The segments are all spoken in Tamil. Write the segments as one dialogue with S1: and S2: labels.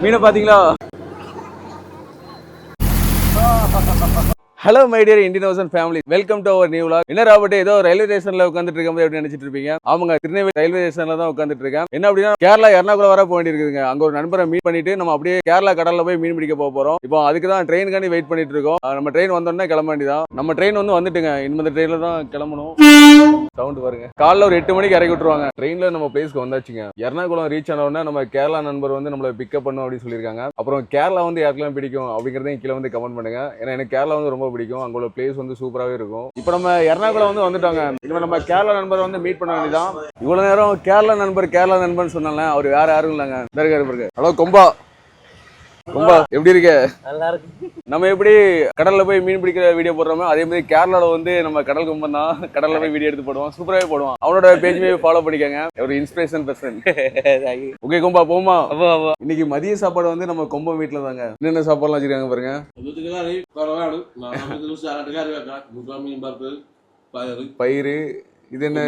S1: மீனை பாத்தீங்களா? Hello my dear Indian ocean family, welcome to our new vlog. என்ன ராபர்ட் ஏதோ ரயில்வே ஸ்டேஷன்ல உட்காந்துட்டு இருக்கும்போது எப்படி நினைச்சிட்டு இருப்பீங்க? அவங்க திருநெல்வேலி ரயில்வே ஸ்டேஷன்ல தான் உட்காந்துட்டு இருக்கேன். என்ன அப்படின்னா கேரளா எர்ணாகுளம் வர போக வேண்டியிருக்குதுங்க. அங்க ஒரு நண்பரை மீட் பண்ணிட்டு நம்ம அப்படியே கேரளா கடல்ல போய் மீன் பிடிக்க போறோம். இப்போ அதுக்கு தான் ட்ரெயினுக்காண்டி வெயிட் பண்ணிட்டு இருக்கோம். நம்ம ட்ரெயின் வந்தோடனே கிளம்ப வேண்டியதான். நம்ம ட்ரெயின் வந்துட்டுங்க. இந்த ட்ரெயின்ல தான் கிளம்பணும். சவுண்ட் பாருங்க. காலைல ஒரு 8 மணிக்கு இறக்கி விட்டுருவாங்க. ட்ரெயின்ல நம்ம பிளேஸ்க்கு வந்தாச்சுங்க. எர்ணாகுளம் ரீச் ஆன உடனே நம்ம கேரளா நண்பர் நம்மளை பிக்கப் பண்ணும் அப்படின்னு சொல்லியிருக்காங்க. அப்புறம் கேரளா யாருக்கெல்லாம் பிடிக்கும் அப்படிங்கறதையும் கீழே கமெண்ட் பண்ணுங்க. ஏன்னா எனக்கு கேரளா ரொம்ப பிடிக்கும். அங்க உள்ள பிளேஸ் சூப்பராகவே இருக்கும். இப்போ நம்ம எர்ணாகுளம் வந்துட்டாங்க. இப்போ நம்ம கேரளா நண்பர் மீட் பண்ண வேண்டியதான். இவ்வளவு நேரம் கேரளா நண்பர் சொன்னால அவர் வேற யாரும் இல்லைங்க. ஹலோ கொம்பா, ரொம்ப எப்படி இருக்க?
S2: நல்லா இருக்கு.
S1: நம்ம எப்படி கடல்ல போய் மீன் பிடிக்கிற வீடியோ போடுறோமோ அதே மாதிரி கேரளால நம்ம கடல் கும்பம் தான். கடல்ல போய் வீடியோ எடுத்து போடுவோம். சூப்பராகவே போடுவோம். அவனோட பேஜ் ஃபாலோ பண்ணிக்கங்க. ஒரு இன்ஸ்பிரேஷன் பர்சன். ஓகே கொம்பா, போமா? இன்னைக்கு மதிய சாப்பாடு நம்ம கொம்பம் வீட்டுல தாங்க. என்னென்ன சாப்பாடுலாம் வச்சிருக்காங்க பாருங்க. பயிறு, இது என்ன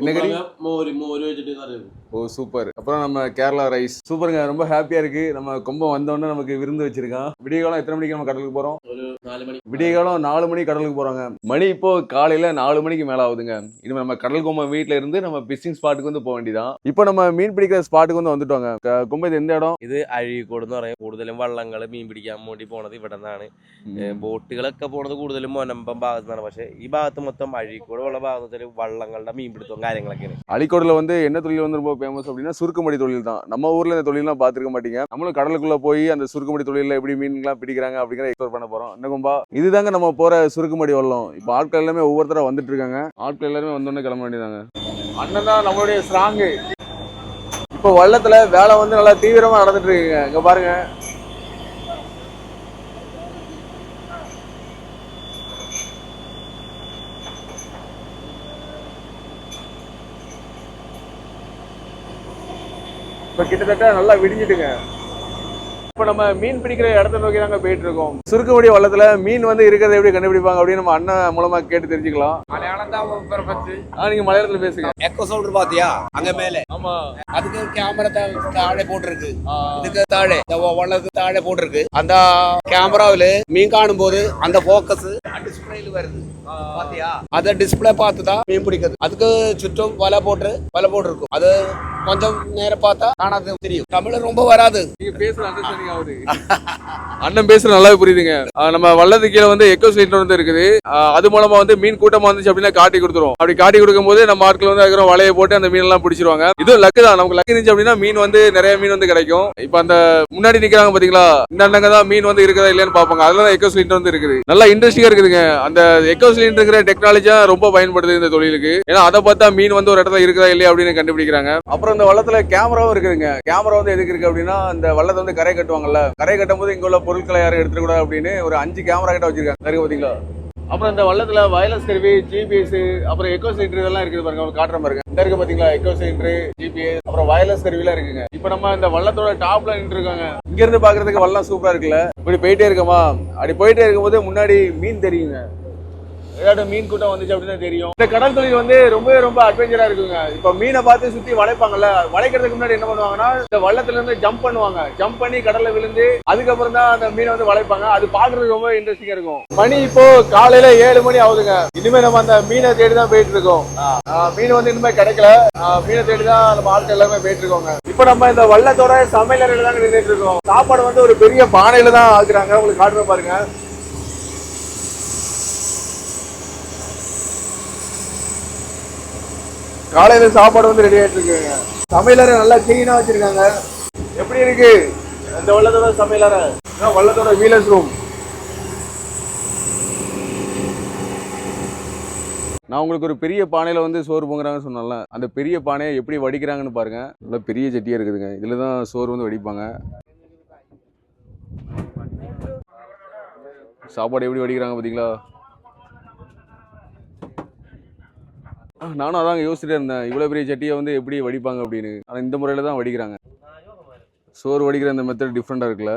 S1: என்ன கறி?
S2: மோர் வச்சுட்டு கறி.
S1: ஓ சூப்பர். அப்புறம் நம்ம கேரளா ரைஸ். சூப்பருங்க. ரொம்ப ஹாப்பியா இருக்கு. நம்ம கொம்பம் வந்தோடனே நமக்கு விருந்து வச்சிருக்கான். விடிய காலம் எத்தனை மணிக்கு நம்ம கடலுக்கு போறோம்?
S2: ஒரு 4 மணி.
S1: விடிய காலம் 4 மணிக்கு கடலுக்கு போறாங்க. மணி இப்போ காலையில 4 மணிக்கு மேல ஆகுதுங்க. இனிமே நம்ம கடல் கொம்பம் வீட்டுல இருந்து நம்ம பிஷிங் ஸ்பாட்டுக்கு போக வேண்டியதான். இப்போ நம்ம மீன் பிடிக்கிற ஸ்பாட்டுக்கு வந்துட்டோங்க. கொம்பம் இது எந்த இடம்?
S2: ഇത് അഴീക്കോട് എന്ന് പറയും. കൂടുതലും വള്ളങ്ങൾ മീൻ പിടിക്കാൻ വേണ്ടി പോണത് ഇവിടെ നിന്നാണ്. ബോട്ടുകളൊക്കെ പോണത് കൂടുതലും മൊനമ്പം ഭാഗത്തു നിന്നാണ്. പക്ഷെ ഈ ഭാഗത്ത് മൊത്തം അഴീക്കോട് ഉള്ള ഭാഗത്തിൽ വള്ളങ്ങളുടെ മീൻപിടുത്തവും കാര്യങ്ങളൊക്കെയാണ്.
S1: அழிக்கோடுல என்ன தொழில் ரொம்ப ஃபேமஸ் அப்படின்னா சுருக்குமடி தொழில் தான். நம்ம ஊர்ல இந்த தொழிலாம் பார்த்துருக்க மாட்டீங்க. நம்மளும் கடலுக்குள்ள போய் அந்த சுருக்குமடி தொழில எப்படி மீன்லாம் பிடிக்கிறாங்க அப்படிங்கிற எக்ஸ்ப்ளோர் பண்ண போறோம். என்ன கொம்பா, இதுதாங்க நம்ம போற சுருக்குமடி வல்லம். இப்போ ஆட்கள் எல்லாமே ஒவ்வொருத்தரா வந்துட்டு இருக்காங்க. ஆட்கள் எல்லாருமே வந்தோடனே கிளம்ப வேண்டியதாங்க. அண்ணன் தான் நம்மளுடைய ஸ்ட்ராங். இப்போ வள்ளத்துல வேலை நல்லா தீவிரமா நடந்துட்டு இருக்குங்க. இங்க பாருங்க. இப்போ கிட்டத்தட்ட நல்லா விடிஞ்சிட்டுங்க. இப்போ நம்ம மீன் பிடிக்கிற இடத்த நோக்கி தாங்க போயிட்டு இருக்கோம். சுருக்குமடி வள்ளத்துல மீன் இருக்கிறத எப்படி கண்டுபிடிப்பாங்க அப்படின்னு நம்ம அண்ணன் மூலமா கேட்டு தெரிஞ்சுக்கலாம்.
S3: மலையாளம் தான்.
S1: நீங்க மலையாளத்துல பேசுங்க.
S3: எக்கோ சவுண்ட் பாத்தியா அங்க மேல?
S1: ஆமா,
S3: அதுக்கு கேமரா தாழെ போட்டிருக்கு. இதுக்கு தாழെ வள்ளத்துக்கு தாழെ போட்டிருக்கு. அந்த கேமராவில மீன் காணும் போது அந்த போக்கஸ் டிஸ்பிளேல வருது பாத்தியா? அத டிஸ்பிளே பார்த்துதான் மீன் பிடிக்குது. அதுக்கு சுற்றும் வலை போட்டிருக்கும். அது கொஞ்சம் நேரம் பார்த்தா காணாது தெரியும். தமிழ் ரொம்ப வராது.
S1: நீங்க பேசுற அண்டர்ஸ்டாண்டிங் ஆகுது. அண்ணன் பேசுற நல்லாவே புரியுதுங்க. நம்ம வள்ளத்து கீழே எக்கோ ஸ்லைட் இருக்குது. அது மூலமா மீன் கூட்டமா வந்துச்சு அப்படின்னா காட்டி கொடுத்துரும். அப்படி காட்டி கொடுக்கும் போது நம்ம ஆட்கள் அதுக்கு வலையை போட்டு அந்த மீன் எல்லாம் பிடிச்சிருவாங்க. இது லக்கு தான். நமக்கு லக்கு இருந்துச்சு அப்படின்னா மீன் நிறைய மீன் கிடைக்கும். இப்ப அந்த முன்னாடி நிக்கிறாங்க பாத்தீங்களா, இந்த அண்ணங்க தான் மீன் இருக்குதா இல்லையான்னு பாப்பாங்க. அதுலதான் எக்கோ ஸ்லைட் இருக்குது. நல்லா இன்ட்ரெஸ்டிங்கா இருக்குதுங்க. அந்த எக்கோ ஸ்லைட் இருக்கிற டெக்னாலஜியா ரொம்ப பயன்படுது இந்த தொழிலுக்கு. ஏன்னா அதை பார்த்தா மீன் ஒரு இடத்துல இருக்குதா இல்லையா அப்படின்னு கண்டுபிடிக்கிறாங்க. அப்புறம் இந்த வள்ளத்துல கேமராவும் இருக்குதுங்க. கேமரா எதுக்கு இருக்கு அப்படின்னா இந்த வள்ளத்தை கரை கட்டுவாங்கல்ல, கரை கட்டும் போது இங்க உள்ள பொருட்களை யாரும் எடுத்துக்கூடாது அப்படின்னு ஒரு 5 கேமரா கிட்ட வச்சிருக்காங்க. இருக்கு பாத்தீங்களா? அப்புறம் இந்த வள்ளத்துல வயர்லெஸ் கருவி, ஜிபிஎஸ், அப்புறம் எக்கோ சென்டர் இதெல்லாம் இருக்குது பாருங்க. காட்டுற பாருங்க. இந்த இருக்கு பாத்தீங்களா, எக்கோ சென்டர், ஜிபிஎஸ், அப்புறம் வயர்லெஸ் கருவிலாம் இருக்குங்க. இப்ப நம்ம இந்த வள்ளத்தோட டாப்ல நின்று இருக்காங்க. இங்க இருந்து பாக்குறதுக்கு வள்ளம் சூப்பரா இருக்குல்ல. இப்படி போயிட்டே இருக்கமா, அப்படி போயிட்டே இருக்கும்போது முன்னாடி மீன் தெரியுங்க. ஏதாவது மீன் கூட்டம் வந்துச்சு அப்படின்னு தெரியும். இந்த கடல் தொழில் ரொம்ப அட்வென்ச்சரா இருக்குங்க. இப்ப மீனை பார்த்து சுத்தி வளைப்பாங்கல்ல, வளைக்கிறதுக்கு முன்னாடி என்ன பண்ணுவாங்கன்னா இந்த வள்ளத்துல இருந்து ஜம்ப் பண்ணுவாங்க. ஜம்ப் பண்ணி கடல்ல விழுந்து அதுக்கப்புறம் தான் அந்த மீனை வளைப்பாங்க. அது பாக்குறதுக்கு ரொம்ப இன்ட்ரெஸ்டிங்கா இருக்கும். மணி இப்போ காலையில 7 மணி ஆகுதுங்க. இனிமே நம்ம அந்த மீனை தேடிதான் போயிட்டு இருக்கோம். மீன் இனிமே கிடைக்கல. மீனை தேடிதான் நம்ம ஆட்கள் எல்லாமே போயிட்டு இருக்கோங்க. இப்ப நம்ம இந்த வள்ளத்தோட சமையலறையில தான் நின்றுட்டு இருக்கோம். சாப்பாடு ஒரு பெரிய பானையில தான் ஆக்குறாங்க. உங்களுக்கு காட்டுற பாருங்க. காலையில சாப்பாடு ரெடி ஆயிட்டு இருக்குங்க. சமையலறை நல்லா கிளீனா வச்சிருக்காங்க. எப்படி இருக்கு இந்த வள்ளத்தோட சமையலறை? வள்ளத்தோட வீலர்ஸ் ரூம். நான் உங்களுக்கு ஒரு பெரிய பானையில சோறு பொங்குறாங்கன்னு சொன்னேன்ல, அந்த பெரிய பானையை எப்படி வடிக்கிறாங்கன்னு பாருங்க. நல்லா பெரிய சட்டியா இருக்குதுங்க. இதுலதான் சோறு வடிப்பாங்க. சாப்பாடு எப்படி வடிக்கிறாங்க பாத்தீங்களா? நானும் அதாங்க யோசிச்சுட்டே இருந்தேன், இவ்வளவு பெரிய சட்டியை எப்படி வடிப்பாங்க அப்படின்னு. ஆனா இந்த முறையில தான் வடிக்கிறாங்க. சோறு வடிக்கிற இந்த மெத்தட் டிஃப்ரெண்டா இருக்குல்ல.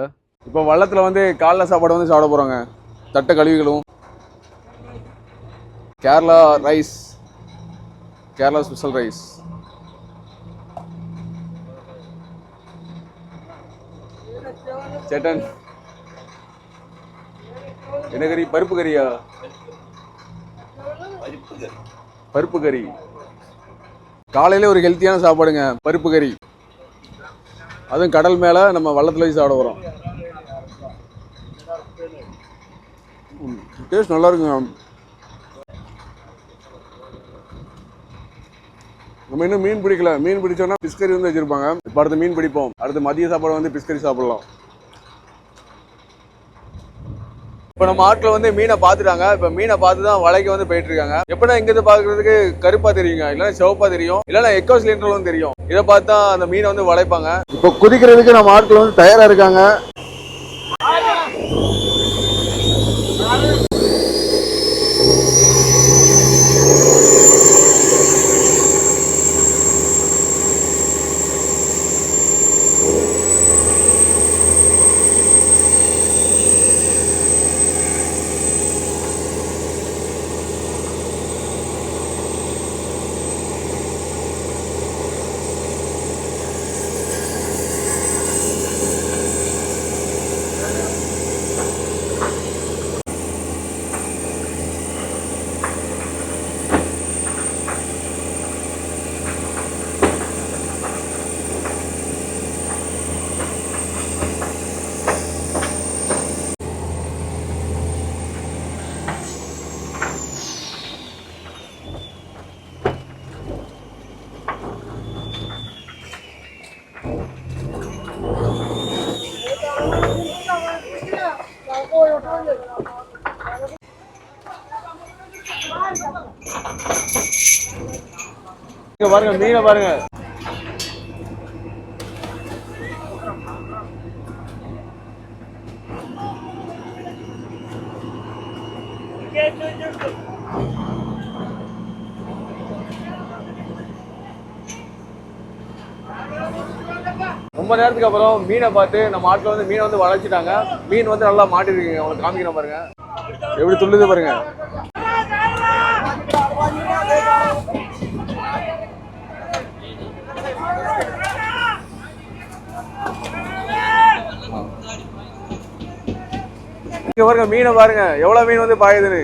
S1: இப்போ வள்ளத்துல காலைல சாப்பாடு சாப்பிட போறாங்க. தட்டை கழுவிகளும். Kerala rice, Kerala special rice. சட்டன் என்ன கறி? பருப்பு கறியா? பருப்பு கறி காலையில ஒரு ஹெல்த்தியான சாப்பாடுங்க, பருப்பு கறி. அதுவும் கடல் மேல நம்ம வள்ளத்துல வச்சு சாப்பிட போறோம். டேஸ்ட் நல்லா இருக்குங்க. நம்ம இன்னும் மீன் பிடிக்கல. மீன் பிடிச்சோன்னா ஃபிஷ் கறி வந்து வச்சிருப்பாங்க. இப்போ அடுத்து மீன் பிடிப்போம். அடுத்து மதிய சாப்பாடு வந்து ஃபிஷ் கறி சாப்பிடலாம். இப்போ நம்ம ஆட்கள் வந்து மீனை பார்த்துட்டாங்க. இப்போ மீனை பார்த்து தான் வலைக்கு வந்து போயிட்டு இருக்காங்க. எப்படின்னா இங்கிருந்து பார்க்கறதுக்கு கருப்பா தெரியுங்க, இல்லைன்னா சிவப்பா தெரியும், இல்லைன்னா எக்கோ சிலிண்டர்லும் தெரியும். இதை பார்த்தா அந்த மீனை வந்து வளைப்பாங்க. இப்போ குதிக்கிறதுக்கு நம்ம ஆட்கள் வந்து தயாரா இருக்காங்க. இங்க பாருங்க, மீனை பாருங்க. ரொம்ப நேரத்துக்கு அப்புறம் மீனை பார்த்து நம்ம ஆட்கள் வந்து மீனை வந்து வளைச்சிட்டாங்க. மீன் வந்து நல்லா மாட்டிருக்குங்க. உங்களுக்கு காமிக்கிறேன் பாருங்க, எப்படி துள்ளுது பாருங்க. இங்க பாருங்க, மீனை பாருங்க எவ்வளவு மீன் வந்து பாயுதுன்னு.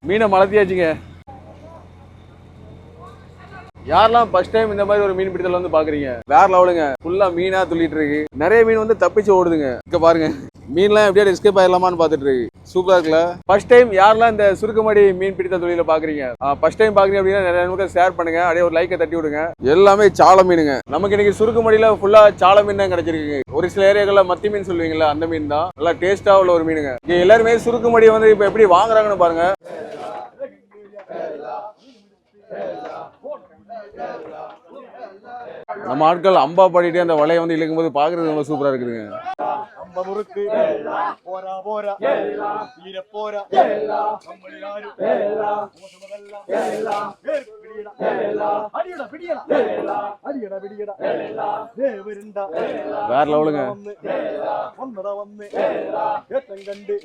S1: மீனை மலர்த்தியாச்சுங்க. யாரெல்லாம் ஃபர்ஸ்ட் டைம் இந்த மாதிரி ஒரு மீன் பிடித்தல் வந்து பாக்குறீங்க, வேற லெவலுங்க. ஃபுல்லா மீனா துள்ளிட்டு இருக்கு. நிறைய மீன் வந்து தப்பிச்சு ஓடுதுங்க. இங்க பாருங்க, மீன்லாம் எப்படியா எஸ்கேப் ஆயிடலாமான்னு பாத்துட்டு இருக்கு. சூப்பரா இருக்குல்ல. ஃபர்ஸ்ட் டைம் யாரெல்லாம் இந்த சுருக்குமடி மீன் பிடித்த தொழில பாக்குறீங்க, ஃபர்ஸ்ட் டைம் பாக்குறீங்க அப்படின்னா நிறைய நண்பர்கள் ஷேர் பண்ணுங்க, அப்படியே ஒரு லைக்கை தட்டி விடுங்க. எல்லாமே சால மீனுங்க. நமக்கு இன்னைக்கு சுருக்குமடியில ஃபுல்லா சால மீன் தான் கிடைச்சிருக்கு. ஒரு சில ஏரியாக்கள்ல மத்தி மீன் சொல்லுவீங்களா, அந்த மீன் தான் நல்லா டேஸ்டா உள்ள ஒரு மீனுங்க. இங்க எல்லாருமே சுருக்குமடி வந்து இப்ப எப்படி வாங்குறாங்கன்னு பாருங்க. நம்ம ஆட்கள் அம்பா பாடிட்டு அந்த வலையை வந்து இழுக்கும் போது பாக்குறது ரொம்ப சூப்பரா இருக்குதுங்க.
S4: முறுக்கு போரா போரா வீர போரா நம்மளாரு அடியடா பிடியடா அடியடா பிடியடா தேவருண்டா
S1: வேற லெவலுங்க.
S4: வந்தடா வந்து ஏத்தம் கண்டு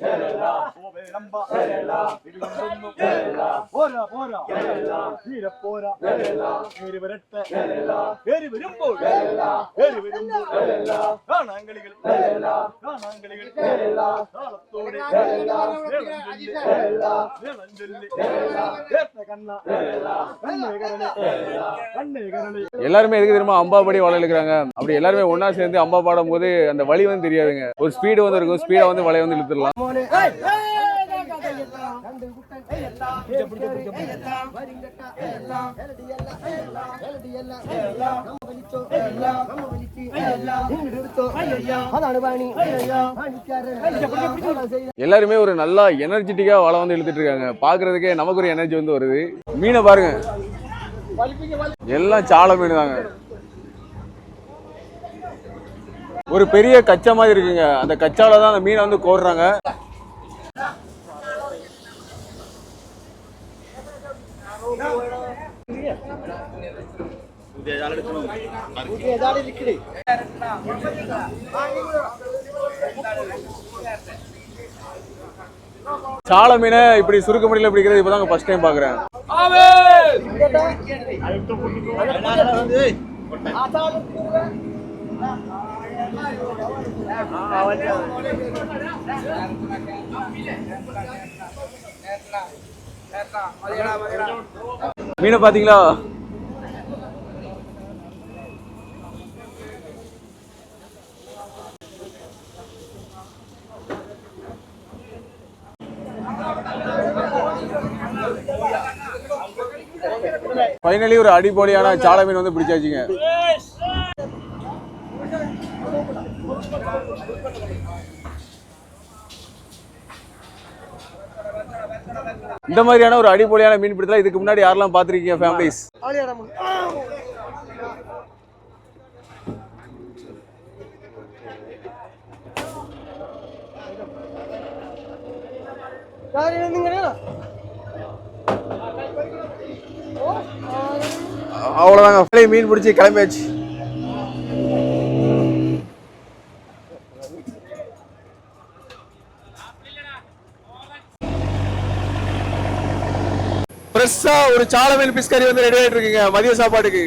S4: ஓவேரம்பா இடிவொன்னு போரா போரா வீர போரா ஏறி வரட்ட ஏறி வரும்போது ஏறி வரும்போது காணாங்களிகள்
S1: எல்லாருமே எதுக்கு தெரியுமா அம்பாபடி வலை இழுக்கிறாங்க. அப்படி எல்லாருமே ஒன்னா சேர்ந்து அம்பா பாடும் போது அந்த வலி வந்து தெரியாதுங்க. ஒரு ஸ்பீடு வந்து இருக்கும், ஸ்பீடா வந்து வலையை வந்து இழுத்துடலாம். எல்லாருமே ஒரு நல்லா எனர்ஜெட்டிக்கா வலை வந்து இழுத்துட்டு இருக்காங்க. பாக்குறதுக்கே நமக்கு ஒரு எனர்ஜி வந்து வருது. மீனை பாருங்க, எல்லாம் சால மீன் தாங்க. ஒரு பெரிய கச்சா மாதிரி இருக்குங்க. அந்த கச்சால தான் அந்த மீனை வந்து கோடுறாங்க. சால மீனை இப்படி சுருக்க முடியல பிடிக்கிறது இப்பதாங்க ஃபர்ஸ்ட் டைம் பாக்குறேன். மீனை பாத்தீங்களா? ஃபைனலி ஒரு அடிப்பொலியான சாலை மீன் வந்து பிடிச்சாச்சுங்க. இந்த மாதிரியான ஒரு அடிப்பொலியான மீன் பிடித்தல இதுக்கு முன்னாடி யாரெல்லாம் பார்த்திருக்கீங்க ஃபேமிலிஸ்? அவ்வளவுதாங்க, மீன் பிடிச்சி கிளம்பியாச்சு. ஃப்ரெஷ்ஷா ஒரு சாலை மீன் பிஷ் கறி வந்து ரெடி ஆயிட்டு இருக்குங்க மதிய சாப்பாட்டுக்கு.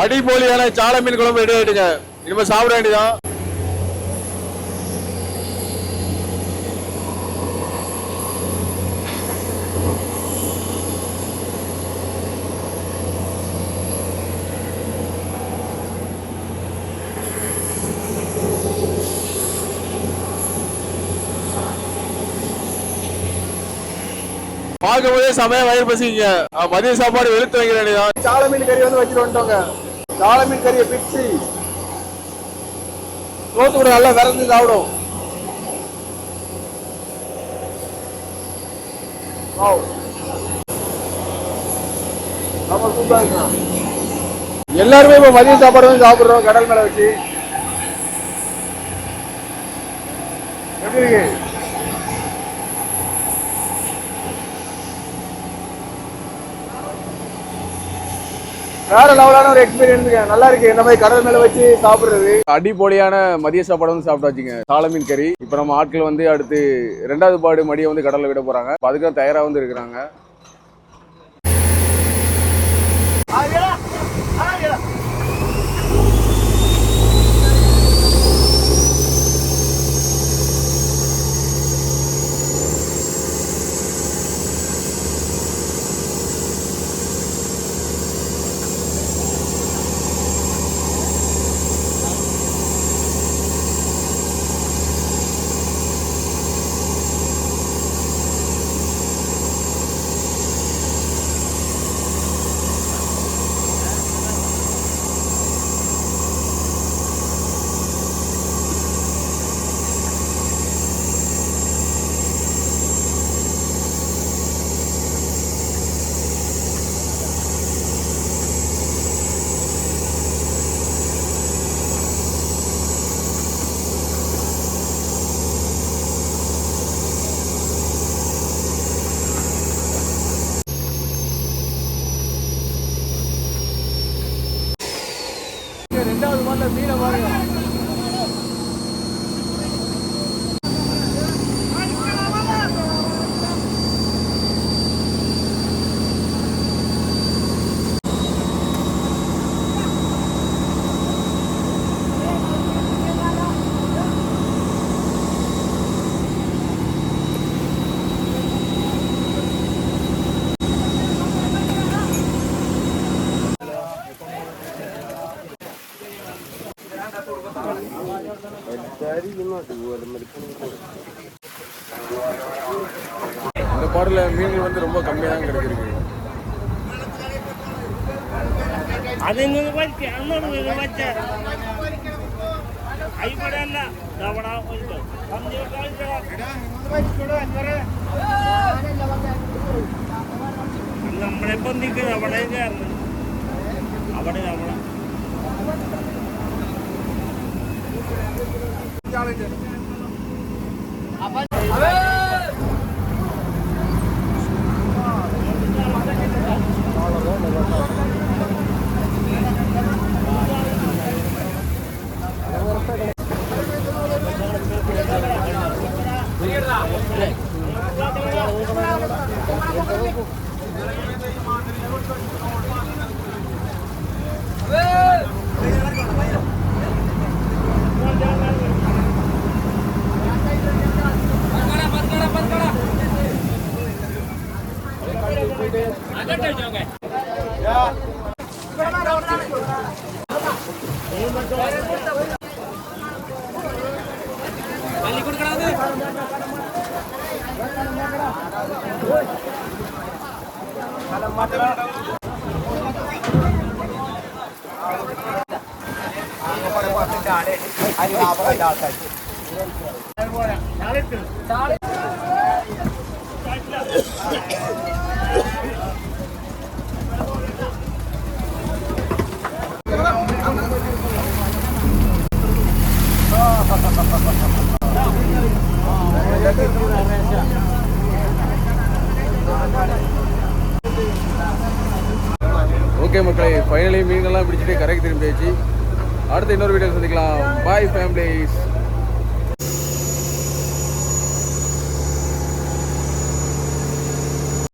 S1: அடிப்பொலியான சாலை மீன் குழம்பு ரெடி ஆயிட்டுங்க. இனிமே சாப்பிட வேண்டியதான். பார்க்கும்போதே சமயம் வயிறு பசிங்க. மதிய சாப்பாடு வெளுத்து வைக்க வேண்டியதான். சாலை மீன் கறி வந்து வச்சுட்டு வந்துட்டோங்க. சாலை மீன் கறியை பிச்சு சோத்து கூட நல்லா விரந்து சாப்பிடும். எல்லாருமே இப்ப மதிய சாப்பாடு வந்து சாப்பிடுறோம் கடல் மேல வச்சு. எப்படி இருக்கு? வேற லெவலான ஒரு எக்ஸ்பீரியன்ஸுங்க. நல்லா இருக்கு இந்த மாதிரி கடல் மேல வச்சு சாப்பிடுறது. அடிப்பொலியான மதிய சாப்பாடு வந்து சாப்பிட்டாச்சுங்க சாலை மீன் கறி. இப்ப நம்ம ஆட்கள் வந்து அடுத்து 2வது பாடு மடியை வந்து கடல்ல விட போறாங்க. அதுக்கு தயாரா வந்து இருக்கிறாங்க. மீனை பாருங்க. இந்த பாடல மீன்கள் வந்து ரொம்ப கம்மியாக தான் கிடைச்சிருக்கு.
S5: നമ്മളെ പൊന്തിക്കുന്നത് അവിടെ അവിടെ നമ്മളെ
S1: ஓகே மக்களே, ஃபைனலி மீன்கள்லாம் பிடிச்சிட்டு கரைக்கு திரும்பியாச்சு. அடுத்த இன்னொரு வீடியோ சந்திக்கலாம். பாய் ஃபேமிலிஸ்.